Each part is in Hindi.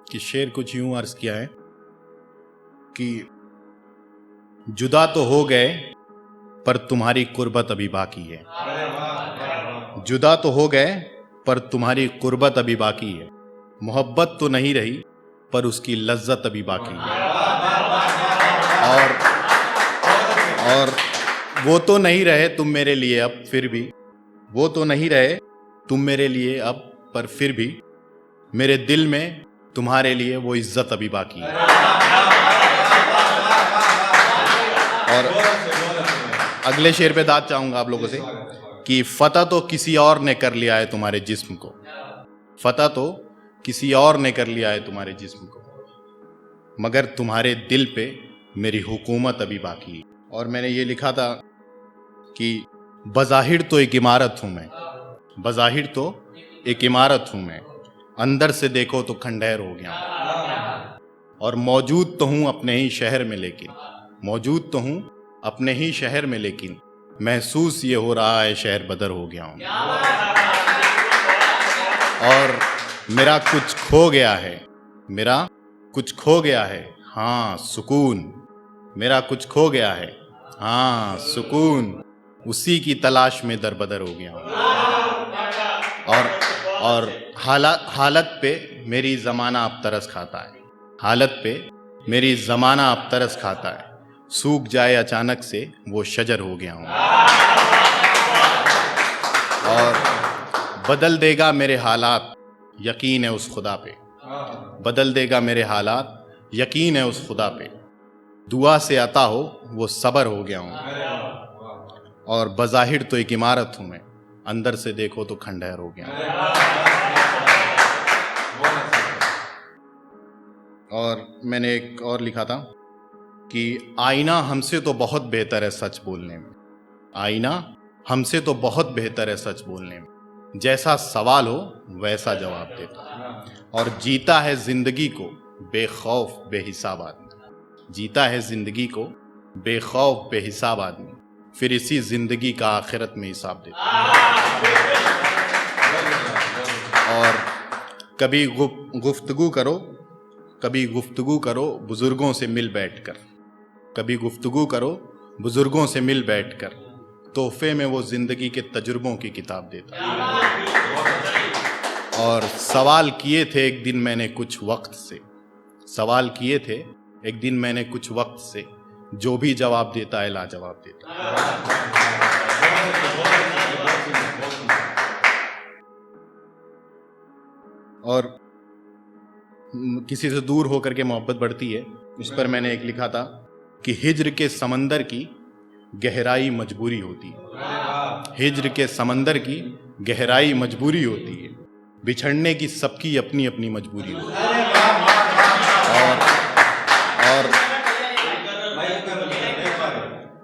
कि शेर कुछ यूं अर्ज किया है कि जुदा तो हो गए पर तुम्हारी कुर्बत अभी बाकी है। जुदा तो हो गए पर तुम्हारी कुर्बत अभी बाकी है। मोहब्बत तो नहीं रही पर उसकी लज्जत अभी बाकी है। और वो तो नहीं रहे तुम मेरे लिए अब फिर भी, वो तो नहीं रहे तुम मेरे लिए अब, पर फिर भी मेरे दिल में तुम्हारे लिए वो इज्जत अभी बाकी है। और अगले शेर पे दाद चाहूंगा आप लोगों से कि फतह तो किसी और ने कर लिया है तुम्हारे जिस्म को, फतह तो किसी और ने कर लिया है तुम्हारे जिस्म को, मगर तुम्हारे दिल पे मेरी हुकूमत अभी बाकी है। और मैंने ये लिखा था कि बज़ाहिर तो एक इमारत हूं मैं, बज़ाहिर तो एक इमारत हूं मैं, अंदर से देखो तो खंडहर हो गया हूं। और मौजूद तो हूं अपने ही शहर में, लेकिन मौजूद तो हूं अपने ही शहर में, लेकिन महसूस ये हो रहा है शहर बदर हो गया हूं। और मेरा कुछ खो गया है, मेरा कुछ खो गया है, हाँ सुकून, मेरा कुछ खो गया है, हाँ सुकून, उसी की तलाश में दरबदर हो गया हूं। और हालत पे मेरी ज़माना अब तरस खाता है, हालत पे मेरी ज़माना अब तरस खाता है, सूख जाए अचानक से वो शजर हो गया हूँ। और बदल देगा मेरे हालात, यकीन है उस खुदा पे, बदल देगा मेरे हालात, यकीन है उस खुदा पे, दुआ से अता हो वो सबर हो गया हूँ। और बज़ाहिर तो एक इमारत हूँ मैं, अंदर से देखो तो खंडहर हो गया हूँ। और मैंने एक और लिखा था कि आईना हमसे तो बहुत बेहतर है सच बोलने में, आईना हमसे तो बहुत बेहतर है सच बोलने में, जैसा सवाल हो वैसा जवाब देता। और जीता है जिंदगी को बेखौफ बेहिसाब आदमी, जीता है जिंदगी को बेखौफ बेहिसाब आदमी, फिर इसी जिंदगी का आखिरत में हिसाब देता। और कभी गुफ्तगू करो, कभी गुफ्तगू करो बुजुर्गों से मिल बैठकर, कभी गुफ्तगू करो बुजुर्गों से मिल बैठकर, तोहफे में वो जिंदगी के तजुर्बों की किताब देता। और सवाल किए थे एक दिन मैंने कुछ वक्त से, सवाल किए थे एक दिन मैंने कुछ वक्त से, जो भी जवाब देता है लाजवाब देता। और किसी से दूर होकर के मोहब्बत बढ़ती है, उस पर मैंने एक लिखा था कि हिज्र के समंदर की गहराई मजबूरी होती है, हिज्र के समंदर की गहराई मजबूरी होती है, बिछड़ने की सबकी अपनी अपनी मजबूरी होती है। और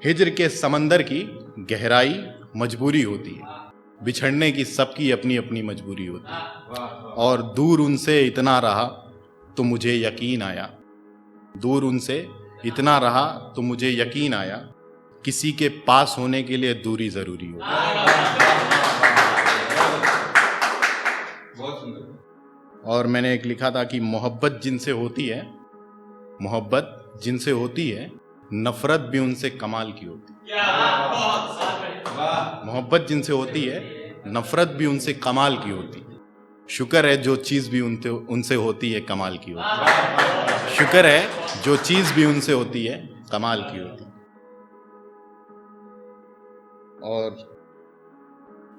हिज्र के समंदर की गहराई मजबूरी होती है, बिछड़ने की सबकी अपनी अपनी मजबूरी होती है। और दूर उनसे इतना रहा तो मुझे यकीन आया, दूर उनसे इतना रहा तो मुझे यकीन आया, किसी के पास होने के लिए दूरी जरूरी होती है। और मैंने एक लिखा था कि मोहब्बत जिनसे होती है, मोहब्बत जिनसे होती है, नफरत भी उनसे कमाल की होती है। मोहब्बत जिनसे होती है, नफरत भी उनसे कमाल की होती है। शुक्र है जो चीज़ भी उनसे होती है कमाल की होती है, शुक्र है जो चीज़ भी उनसे होती है कमाल की होती है। और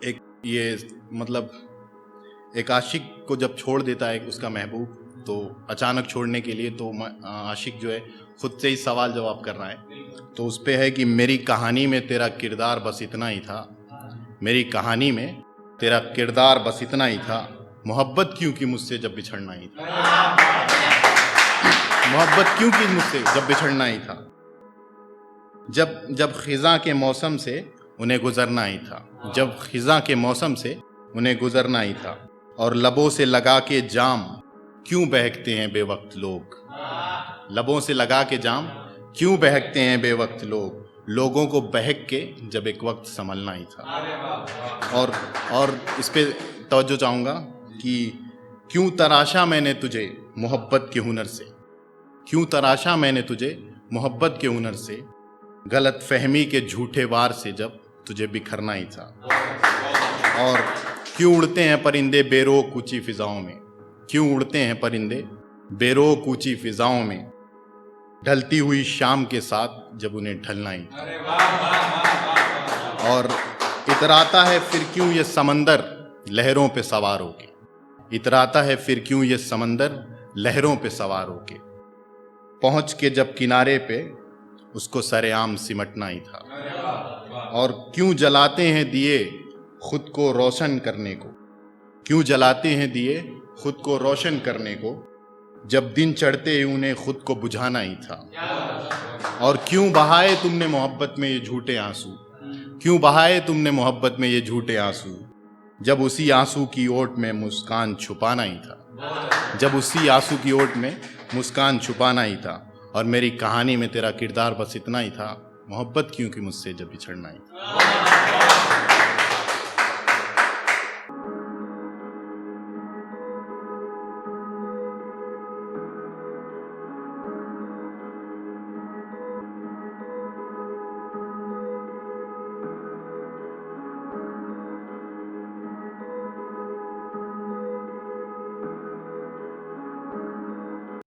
एक ये मतलब एक आशिक को जब छोड़ देता है उसका महबूब, तो अचानक छोड़ने के लिए तो आशिक जो है खुद से ही सवाल जवाब कर रहा है, तो उस पे है कि मेरी कहानी में तेरा किरदार बस इतना ही था, मेरी कहानी में तेरा किरदार बस इतना ही था, मोहब्बत क्यों की मुझसे जब बिछड़ना ही था, मोहब्बत क्यों की मुझसे जब बिछड़ना ही था, जब खिज़ां के मौसम से उन्हें गुजरना ही था, जब खिज़ां के मौसम से उन्हें गुजरना ही था। और लबों से लगा के जाम क्यों बहकते हैं बेवक्त लोग, लबों से लगा के जाम क्यों बहकते हैं बेवक्त लोग, लोगों को बहक के जब एक वक्त संभलना ही था। और इस पे तवज्जो चाहूँगा कि क्यों तराशा मैंने तुझे मोहब्बत के हुनर से, क्यों तराशा मैंने तुझे मोहब्बत के हुनर से, गलत फहमी के झूठे वार से जब तुझे बिखरना ही था। और क्यों उड़ते हैं परिंदे बेरोक ऊंची फिजाओं में, क्यों उड़ते हैं परिंदे बेरोक ऊंची फिजाओं में, ढलती हुई शाम के साथ जब उन्हें ढलना ही था। और इतराता है फिर क्यों ये समंदर लहरों पे सवार होके, इतराता है फिर क्यों ये समंदर लहरों पे सवार होके, पहुंच के जब किनारे पे उसको सरेआम सिमटना ही था। और क्यों जलाते हैं दिए खुद को रोशन करने को, क्यों जलाते हैं दिए खुद को रोशन करने को, जब दिन चढ़ते ही उन्हें खुद को बुझाना ही था। और क्यों बहाए तुमने मोहब्बत में ये झूठे आंसू, क्यों बहाए तुमने मोहब्बत में ये झूठे आंसू, जब उसी आंसू की ओट में मुस्कान छुपाना ही था, जब उसी आंसू की ओट में मुस्कान छुपाना ही था। और मेरी कहानी में तेरा किरदार बस इतना ही था, मोहब्बत क्यों कि मुझसे जब बिछड़ना ही था।